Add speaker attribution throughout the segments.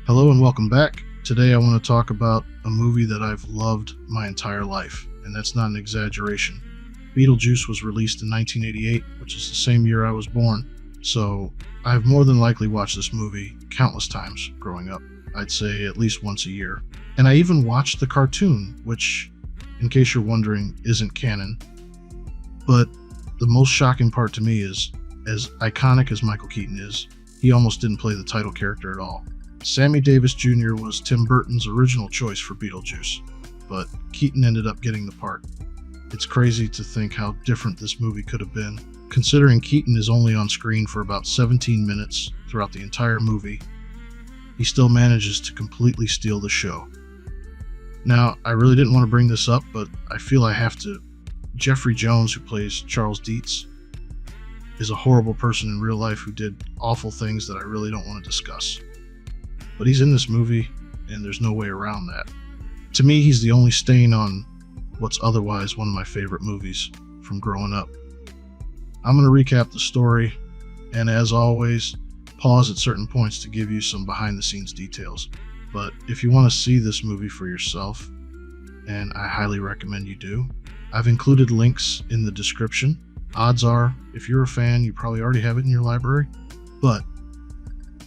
Speaker 1: Hello and welcome back. Today I want to talk about a movie that I've loved my entire life, and that's not an exaggeration. Beetlejuice was released in 1988, which is the same year I was born, so I've more than likely watched this movie countless times growing up. I'd say at least once a year. And I even watched the cartoon, which, in case you're wondering, isn't canon. But the most shocking part to me is, as iconic as Michael Keaton is, he almost didn't play the title character at all. Sammy Davis Jr. was Tim Burton's original choice for Beetlejuice, but Keaton ended up getting the part. It's crazy to think how different this movie could have been, considering Keaton is only on screen for about 17 minutes throughout the entire movie. He still manages to completely steal the show. Now, I really didn't want to bring this up, but I feel I have to. Jeffrey Jones, who plays Charles Deetz, is a horrible person in real life who did awful things that I really don't want to discuss. But he's in this movie, and there's no way around that. To me, he's the only stain on what's otherwise one of my favorite movies from growing up. I'm going to recap the story, and as always, pause at certain points to give you some behind-the-scenes details. But if you want to see this movie for yourself, and I highly recommend you do, I've included links in the description. Odds are, if you're a fan, you probably already have it in your library, but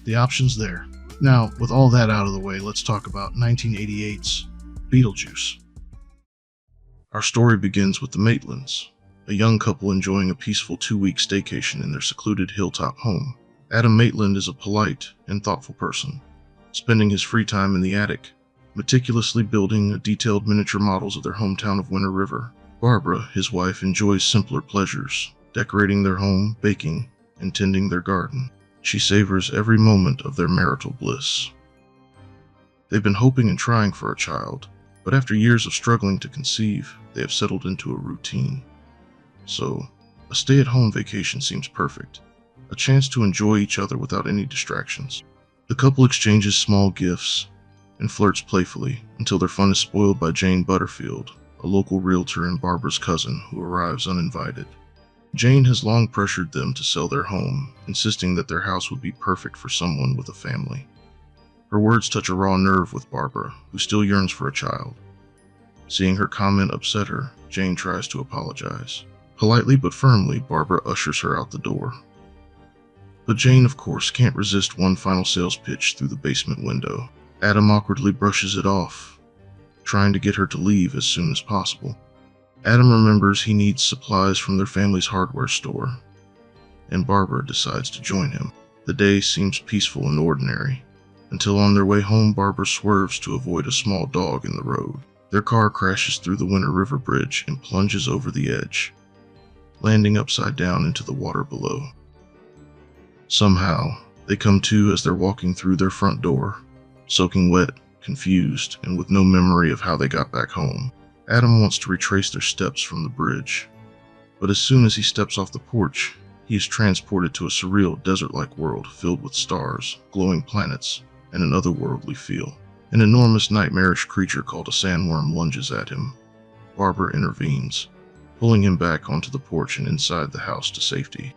Speaker 1: the option's there. Now, with all that out of the way, let's talk about 1988's Beetlejuice. Our story begins with the Maitlands, a young couple enjoying a peaceful 2-week staycation in their secluded hilltop home. Adam Maitland is a polite and thoughtful person, spending his free time in the attic, meticulously building detailed miniature models of their hometown of Winter River. Barbara, his wife, enjoys simpler pleasures, decorating their home, baking, and tending their garden. She savors every moment of their marital bliss. They've been hoping and trying for a child, but after years of struggling to conceive, they have settled into a routine. So, a stay-at-home vacation seems perfect, a chance to enjoy each other without any distractions. The couple exchanges small gifts and flirts playfully until their fun is spoiled by Jane Butterfield, a local realtor and Barbara's cousin who arrives uninvited. Jane has long pressured them to sell their home, insisting that their house would be perfect for someone with a family. Her words touch a raw nerve with Barbara, who still yearns for a child. Seeing her comment upset her, Jane tries to apologize. Politely but firmly, Barbara ushers her out the door. But Jane, of course, can't resist one final sales pitch through the basement window. Adam awkwardly brushes it off, trying to get her to leave as soon as possible. Adam remembers he needs supplies from their family's hardware store, and Barbara decides to join him. The day seems peaceful and ordinary, until on their way home Barbara swerves to avoid a small dog in the road. Their car crashes through the Winter River Bridge and plunges over the edge, landing upside down into the water below. Somehow, they come to as they're walking through their front door, soaking wet, confused, and with no memory of how they got back home. Adam wants to retrace their steps from the bridge, but as soon as he steps off the porch, he is transported to a surreal desert-like world filled with stars, glowing planets, and an otherworldly feel. An enormous nightmarish creature called a sandworm lunges at him. Barbara intervenes, pulling him back onto the porch and inside the house to safety.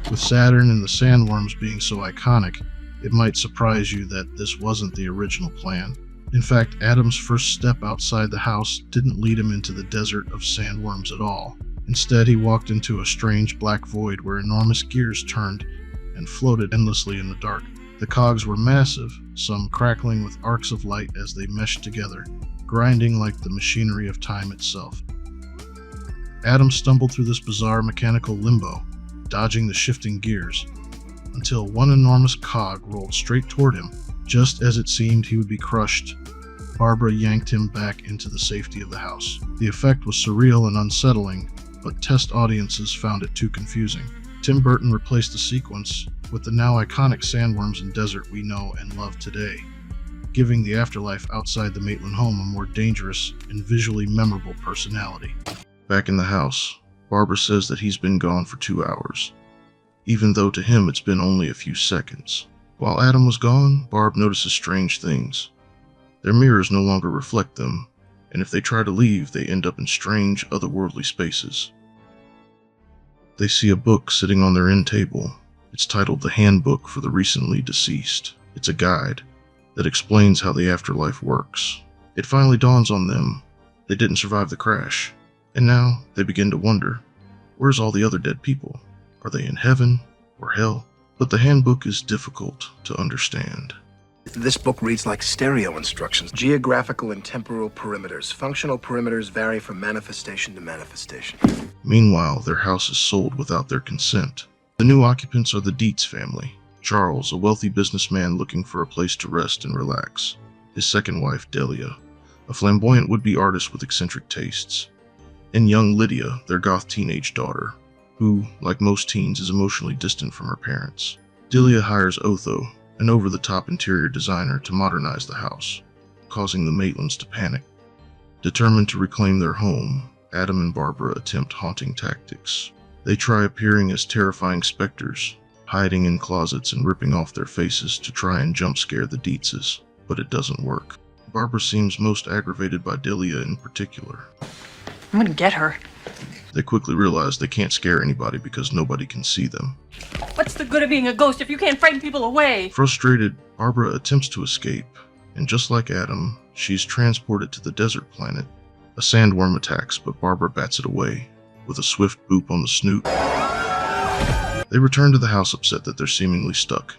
Speaker 1: With Saturn and the sandworms being so iconic, it might surprise you that this wasn't the original plan. In fact, Adam's first step outside the house didn't lead him into the desert of sandworms at all. Instead, he walked into a strange black void where enormous gears turned and floated endlessly in the dark. The cogs were massive, some crackling with arcs of light as they meshed together, grinding like the machinery of time itself. Adam stumbled through this bizarre mechanical limbo, dodging the shifting gears, until one enormous cog rolled straight toward him. Just as it seemed he would be crushed, Barbara yanked him back into the safety of the house. The effect was surreal and unsettling, but test audiences found it too confusing. Tim Burton replaced the sequence with the now iconic sandworms and desert we know and love today, giving the afterlife outside the Maitland home a more dangerous and visually memorable personality. Back in the house, Barbara says that he's been gone for 2 hours, even though to him it's been only a few seconds. While Adam was gone, Barb notices strange things. Their mirrors no longer reflect them, and if they try to leave, they end up in strange, otherworldly spaces. They see a book sitting on their end table. It's titled The Handbook for the Recently Deceased. It's a guide, that explains how the afterlife works. It finally dawns on them they didn't survive the crash, and now they begin to wonder, where's all the other dead people? Are they in heaven or hell? But the handbook is difficult to understand.
Speaker 2: This book reads like stereo instructions. Geographical and temporal perimeters. Functional perimeters vary from manifestation to manifestation.
Speaker 1: Meanwhile, their house is sold without their consent. The new occupants are the Deetz family. Charles, a wealthy businessman looking for a place to rest and relax. His second wife, Delia, a flamboyant would-be artist with eccentric tastes. And young Lydia, their goth teenage daughter, who, like most teens, is emotionally distant from her parents. Delia hires Otho, an over-the-top interior designer, to modernize the house, causing the Maitlands to panic. Determined to reclaim their home, Adam and Barbara attempt haunting tactics. They try appearing as terrifying specters, hiding in closets and ripping off their faces to try and jump scare the Deetzes, but it doesn't work. Barbara seems most aggravated by Delia in particular.
Speaker 3: I'm gonna get her.
Speaker 1: They quickly realize they can't scare anybody because nobody can see them.
Speaker 3: What's the good of being a ghost if you can't frighten people away?
Speaker 1: Frustrated, Barbara attempts to escape, and just like Adam, she's transported to the desert planet. A sandworm attacks, but Barbara bats it away with a swift boop on the snoot. They return to the house upset that they're seemingly stuck.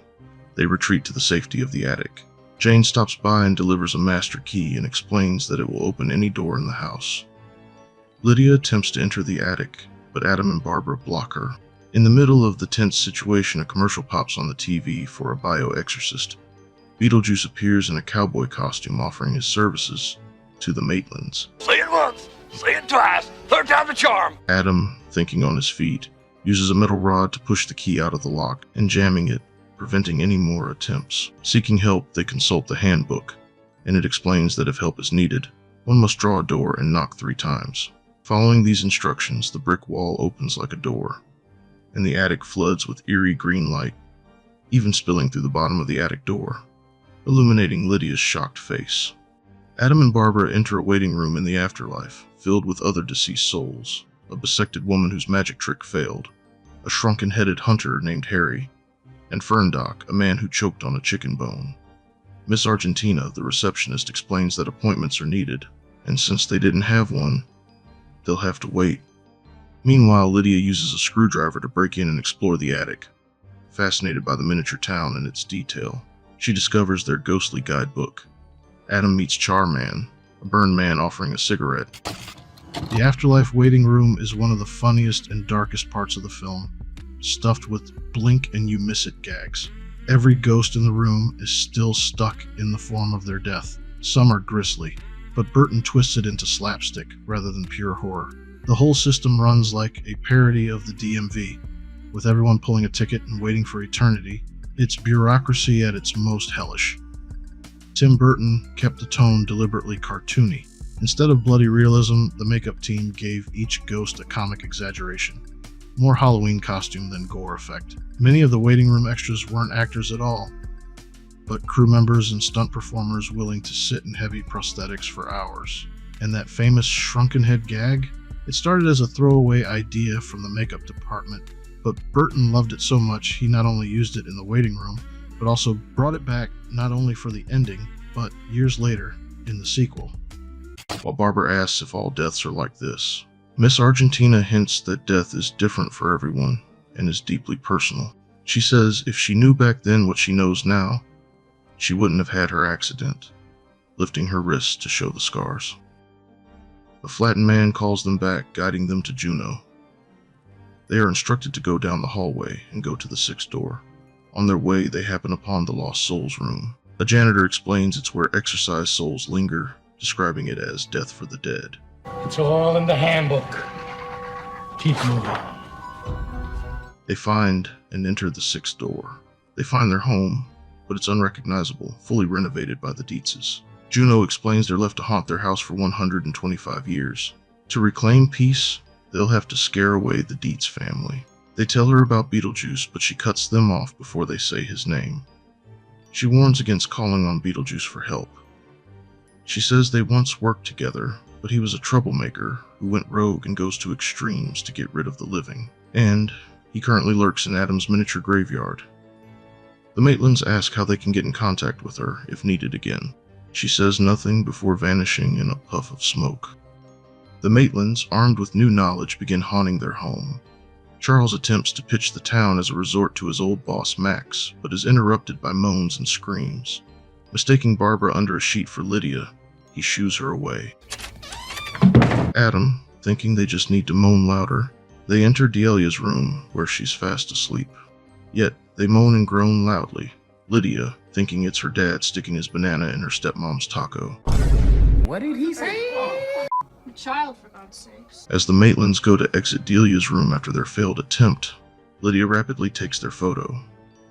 Speaker 1: They retreat to the safety of the attic. Jane stops by and delivers a master key and explains that it will open any door in the house. Lydia attempts to enter the attic, but Adam and Barbara block her. In the middle of the tense situation, a commercial pops on the TV for a bio-exorcist. Beetlejuice appears in a cowboy costume offering his services to the Maitlands.
Speaker 4: Say it once, say it twice, third time's a charm.
Speaker 1: Adam, thinking on his feet, uses a metal rod to push the key out of the lock and jamming it, preventing any more attempts. Seeking help, they consult the handbook, and it explains that if help is needed, one must draw a door and knock 3 times. Following these instructions, the brick wall opens like a door, and the attic floods with eerie green light, even spilling through the bottom of the attic door, illuminating Lydia's shocked face. Adam and Barbara enter a waiting room in the afterlife, filled with other deceased souls, a bisected woman whose magic trick failed, a shrunken-headed hunter named Harry, and Ferndock, a man who choked on a chicken bone. Miss Argentina, the receptionist, explains that appointments are needed, and since they didn't have one, they'll have to wait. Meanwhile, Lydia uses a screwdriver to break in and explore the attic. Fascinated by the miniature town and its detail, she discovers their ghostly guidebook. Adam meets Charman, a burned man offering a cigarette. The afterlife waiting room is one of the funniest and darkest parts of the film, stuffed with blink and you miss it gags. Every ghost in the room is still stuck in the form of their death. Some are grisly, but Burton twists it into slapstick rather than pure horror. The whole system runs like a parody of the DMV, with everyone pulling a ticket and waiting for eternity. It's bureaucracy at its most hellish. Tim Burton kept the tone deliberately cartoony. Instead of bloody realism, the makeup team gave each ghost a comic exaggeration. More Halloween costume than gore effect. Many of the waiting room extras weren't actors at all, but crew members and stunt performers willing to sit in heavy prosthetics for hours. And that famous shrunken head gag? It started as a throwaway idea from the makeup department, but Burton loved it so much he not only used it in the waiting room, but also brought it back not only for the ending, but years later in the sequel. While Barbara asks if all deaths are like this, Miss Argentina hints that death is different for everyone and is deeply personal. She says if she knew back then what she knows now, she wouldn't have had her accident, lifting her wrists to show the scars. A flattened man calls them back, guiding them to Juno. They are instructed to go down the hallway and go to the 6th door. On their way, they happen upon the Lost Souls room. A janitor explains it's where exorcised souls linger, describing it as death for the dead.
Speaker 5: It's all in the handbook. Keep moving.
Speaker 1: They find and enter the 6th door. They find their home, but it's unrecognizable, fully renovated by the Deetzes. Juno explains they're left to haunt their house for 125 years. To reclaim peace, they'll have to scare away the Deetz family. They tell her about Beetlejuice, but she cuts them off before they say his name. She warns against calling on Beetlejuice for help. She says they once worked together, but he was a troublemaker who went rogue and goes to extremes to get rid of the living. And he currently lurks in Adam's miniature graveyard. The Maitlands ask how they can get in contact with her if needed again. She says nothing before vanishing in a puff of smoke. The Maitlands, armed with new knowledge, begin haunting their home. Charles attempts to pitch the town as a resort to his old boss Max, but is interrupted by moans and screams. Mistaking Barbara under a sheet for Lydia, he shoos her away. Adam, thinking they just need to moan louder, they enter Delia's room where she's fast asleep. Yet, they moan and groan loudly. Lydia, thinking it's her dad sticking his banana in her stepmom's taco.
Speaker 6: What did he say?
Speaker 7: A child, for God's sakes.
Speaker 1: As the Maitlands go to exit Delia's room after their failed attempt, Lydia rapidly takes their photo,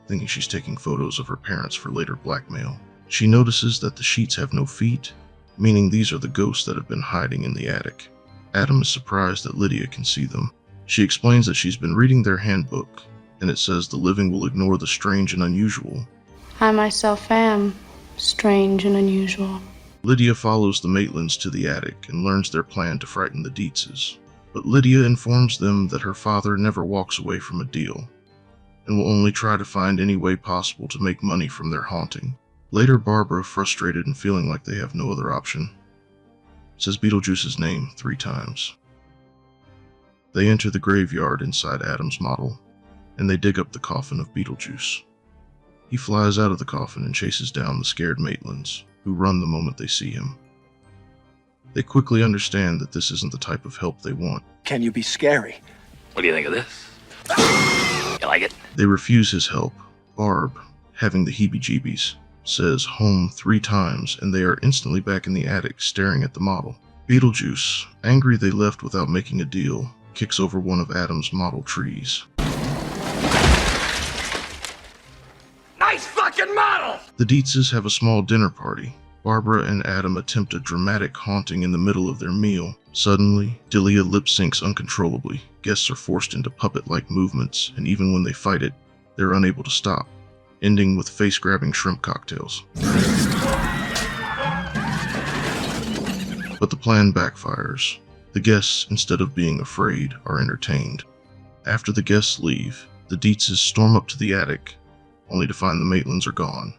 Speaker 1: thinking she's taking photos of her parents for later blackmail. She notices that the sheets have no feet, meaning these are the ghosts that have been hiding in the attic. Adam is surprised that Lydia can see them. She explains that she's been reading their handbook, and it says the living will ignore the strange and unusual.
Speaker 8: I myself am strange and unusual.
Speaker 1: Lydia follows the Maitlands to the attic and learns their plan to frighten the Deetzes. But Lydia informs them that her father never walks away from a deal, and will only try to find any way possible to make money from their haunting. Later, Barbara, frustrated and feeling like they have no other option, says Beetlejuice's name 3 times. They enter the graveyard inside Adam's model, and they dig up the coffin of Beetlejuice. He flies out of the coffin and chases down the scared Maitlands, who run the moment they see him. They quickly understand that this isn't the type of help they want.
Speaker 2: Can you be scary?
Speaker 4: What do you think of this? You like it?
Speaker 1: They refuse his help. Barb, having the heebie-jeebies, says home 3 times, and they are instantly back in the attic staring at the model. Beetlejuice, angry they left without making a deal, kicks over one of Adam's model trees.
Speaker 4: Nice fucking model!
Speaker 1: The Deetzes have a small dinner party. Barbara and Adam attempt a dramatic haunting in the middle of their meal. Suddenly, Delia lip syncs uncontrollably. Guests are forced into puppet-like movements, and even when they fight it, they're unable to stop, ending with face-grabbing shrimp cocktails. But the plan backfires. The guests, instead of being afraid, are entertained. After the guests leave, the Deetzes storm up to the attic, only to find the Maitlands are gone.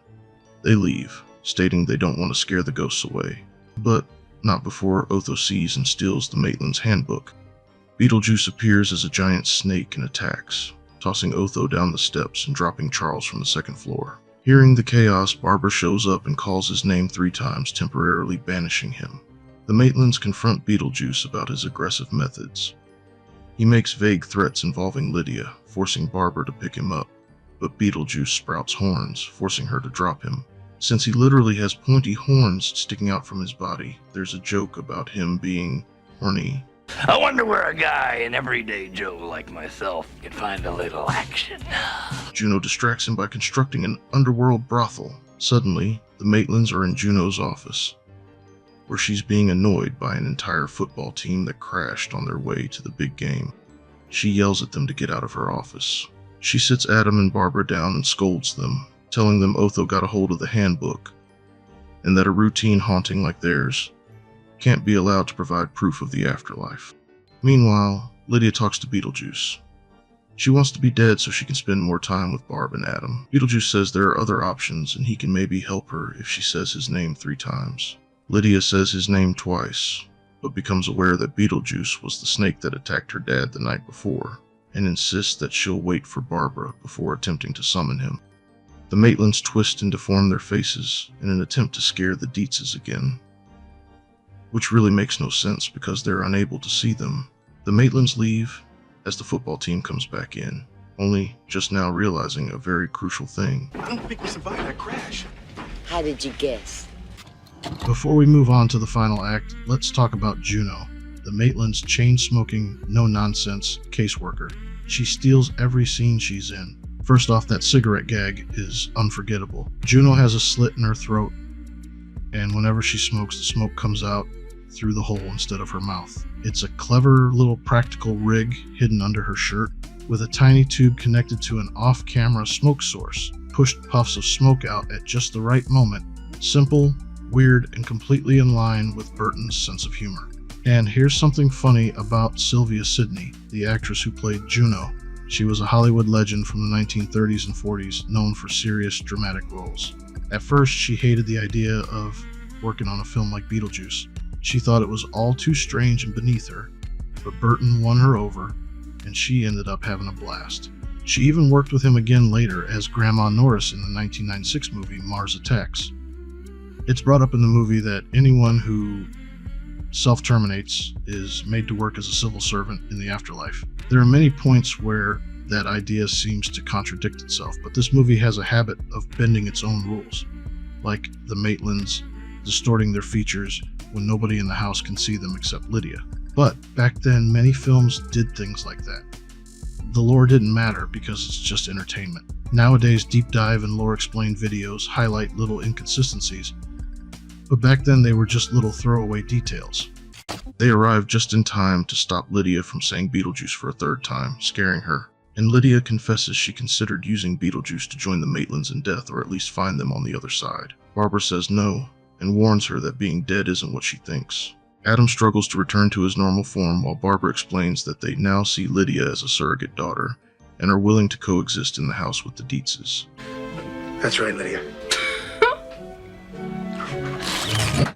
Speaker 1: They leave, stating they don't want to scare the ghosts away. But not before Otho sees and steals the Maitlands' handbook. Beetlejuice appears as a giant snake and attacks, tossing Otho down the steps and dropping Charles from the 2nd floor. Hearing the chaos, Barbara shows up and calls his name 3 times, temporarily banishing him. The Maitlands confront Beetlejuice about his aggressive methods. He makes vague threats involving Lydia, forcing Barbara to pick him up, but Beetlejuice sprouts horns, forcing her to drop him. Since he literally has pointy horns sticking out from his body, there's a joke about him being horny.
Speaker 4: I wonder where a guy, an everyday Joe like myself, can find a little action.
Speaker 1: Juno distracts him by constructing an underworld brothel. Suddenly, the Maitlands are in Juno's office, where she's being annoyed by an entire football team that crashed on their way to the big game. She yells at them to get out of her office. She sits Adam and Barbara down and scolds them, telling them Otho got a hold of the handbook, and that a routine haunting like theirs can't be allowed to provide proof of the afterlife. Meanwhile, Lydia talks to Beetlejuice. She wants to be dead so she can spend more time with Barb and Adam. Beetlejuice says there are other options and he can maybe help her if she says his name 3 times. Lydia says his name twice, but becomes aware that Beetlejuice was the snake that attacked her dad the night before, and insists that she'll wait for Barbara before attempting to summon him. The Maitlands twist and deform their faces in an attempt to scare the Deetzes again, which really makes no sense because they're unable to see them. The Maitlands leave as the football team comes back in, only just now realizing a very crucial thing.
Speaker 2: I don't think we survived that crash.
Speaker 6: How did you guess?
Speaker 1: Before we move on to the final act, let's talk about Juno, the Maitlands' chain-smoking, no-nonsense caseworker. She steals every scene she's in. First off, that cigarette gag is unforgettable. Juno has a slit in her throat, and whenever she smokes, the smoke comes out through the hole instead of her mouth. It's a clever little practical rig hidden under her shirt, with a tiny tube connected to an off-camera smoke source. Pushed puffs of smoke out at just the right moment. Simple, weird, and completely in line with Burton's sense of humor. And here's something funny about Sylvia Sidney, the actress who played Juno. She was a Hollywood legend from the 1930s and 40s, known for serious, dramatic roles. At first, she hated the idea of working on a film like Beetlejuice. She thought it was all too strange and beneath her, but Burton won her over, and she ended up having a blast. She even worked with him again later as Grandma Norris in the 1996 movie Mars Attacks. It's brought up in the movie that anyone who self-terminates is made to work as a civil servant in the afterlife. There are many points where that idea seems to contradict itself, but this movie has a habit of bending its own rules, like the Maitlands distorting their features when nobody in the house can see them except Lydia. But back then, many films did things like that. The lore didn't matter because it's just entertainment. Nowadays, deep dive and lore explained videos highlight little inconsistencies, but back then they were just little throwaway details. They arrived just in time to stop Lydia from saying Beetlejuice for a third time, scaring her. And Lydia confesses she considered using Beetlejuice to join the Maitlands in death, or at least find them on the other side. Barbara says no, and warns her that being dead isn't what she thinks. Adam struggles to return to his normal form, while Barbara explains that they now see Lydia as a surrogate daughter, and are willing to coexist in the house with the Deetzes.
Speaker 2: That's right, Lydia.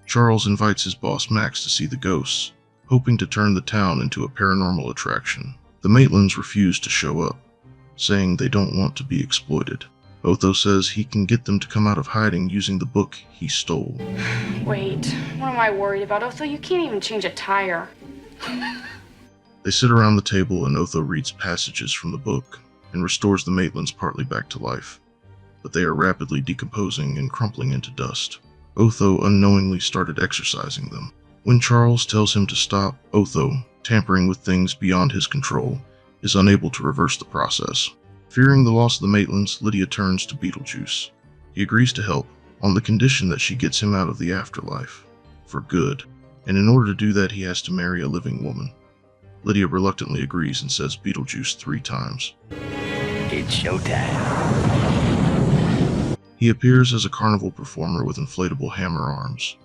Speaker 1: Charles invites his boss Max to see the ghosts, hoping to turn the town into a paranormal attraction. The Maitlands refuse to show up, saying they don't want to be exploited. Otho says he can get them to come out of hiding using the book he stole.
Speaker 8: Wait, what am I worried about? Otho, you can't even change a tire.
Speaker 1: They sit around the table and Otho reads passages from the book and restores the Maitlands partly back to life, but they are rapidly decomposing and crumpling into dust. Otho unknowingly started exorcising them. When Charles tells him to stop, Otho, tampering with things beyond his control, is unable to reverse the process. Fearing the loss of the Maitlands, Lydia turns to Beetlejuice. He agrees to help, on the condition that she gets him out of the afterlife, for good, and in order to do that he has to marry a living woman. Lydia reluctantly agrees and says Beetlejuice 3 times.
Speaker 4: It's showtime.
Speaker 1: He appears as a carnival performer with inflatable hammer arms.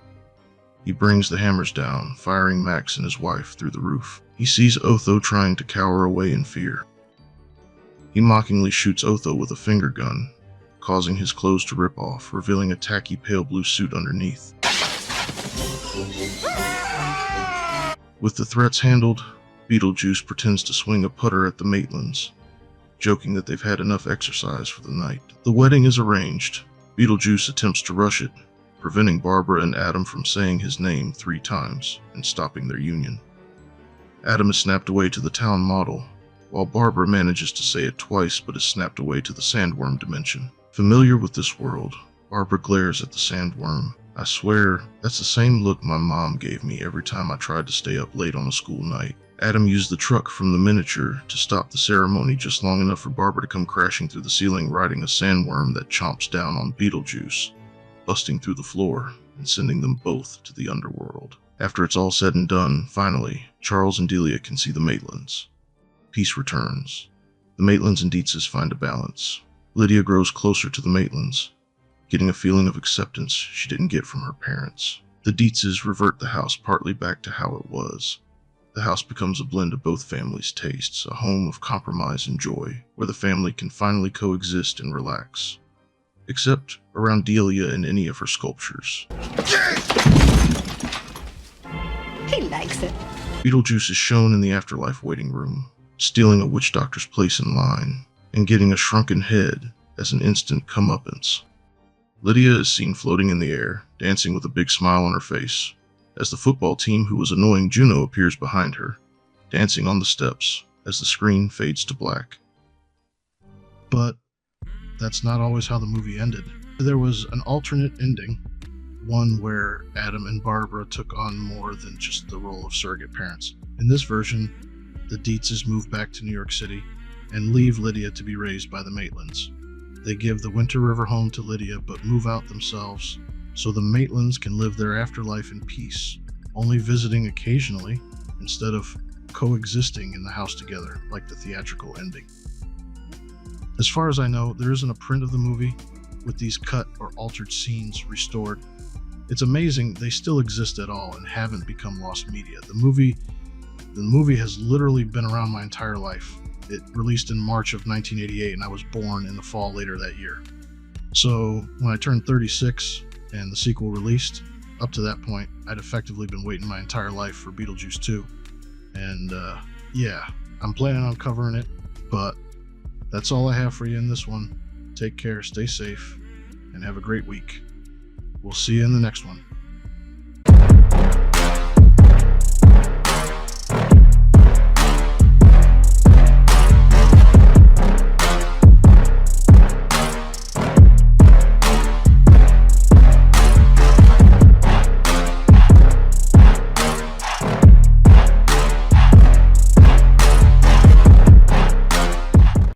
Speaker 1: He brings the hammers down, firing Max and his wife through the roof. He sees Otho trying to cower away in fear. He mockingly shoots Otho with a finger gun, causing his clothes to rip off, revealing a tacky pale blue suit underneath. With the threats handled, Beetlejuice pretends to swing a putter at the Maitlands, joking that they've had enough exercise for the night. The wedding is arranged. Beetlejuice attempts to rush it, preventing Barbara and Adam from saying his name 3 times and stopping their union. Adam is snapped away to the town model, while Barbara manages to say it twice but is snapped away to the sandworm dimension. Familiar with this world, Barbara glares at the sandworm. I swear, that's the same look my mom gave me every time I tried to stay up late on a school night. Adam used the truck from the miniature to stop the ceremony just long enough for Barbara to come crashing through the ceiling riding a sandworm that chomps down on Beetlejuice, busting through the floor and sending them both to the underworld. After it's all said and done, finally, Charles and Delia can see the Maitlands. Peace returns. The Maitlands and Deetzes find a balance. Lydia grows closer to the Maitlands, getting a feeling of acceptance she didn't get from her parents. The Deetzes revert the house partly back to how it was. The house becomes a blend of both families' tastes, a home of compromise and joy, where the family can finally coexist and relax. Except around Delia and any of her sculptures.
Speaker 6: He likes it.
Speaker 1: Beetlejuice is shown in the afterlife waiting room, stealing a witch doctor's place in line, and getting a shrunken head as an instant comeuppance. Lydia is seen floating in the air, dancing with a big smile on her face, as the football team who was annoying Juno appears behind her, dancing on the steps as the screen fades to black. But that's not always how the movie ended. There was an alternate ending, one where Adam and Barbara took on more than just the role of surrogate parents. In this version, the Deetzes move back to New York City and leave Lydia to be raised by the Maitlands. They give the Winter River home to Lydia but move out themselves so the Maitlands can live their afterlife in peace, only visiting occasionally instead of coexisting in the house together like the theatrical ending. As far as I know, there isn't a print of the movie with these cut or altered scenes restored. It's amazing they still exist at all and haven't become lost media. The movie has literally been around my entire life, It released in March of 1988, and I was born in the fall later that year. So when I turned 36 and the sequel released, up to that point, I'd effectively been waiting my entire life for Beetlejuice 2. And yeah, I'm planning on covering it, but that's all I have for you in this one. Take care, stay safe, and have a great week. We'll see you in the next one.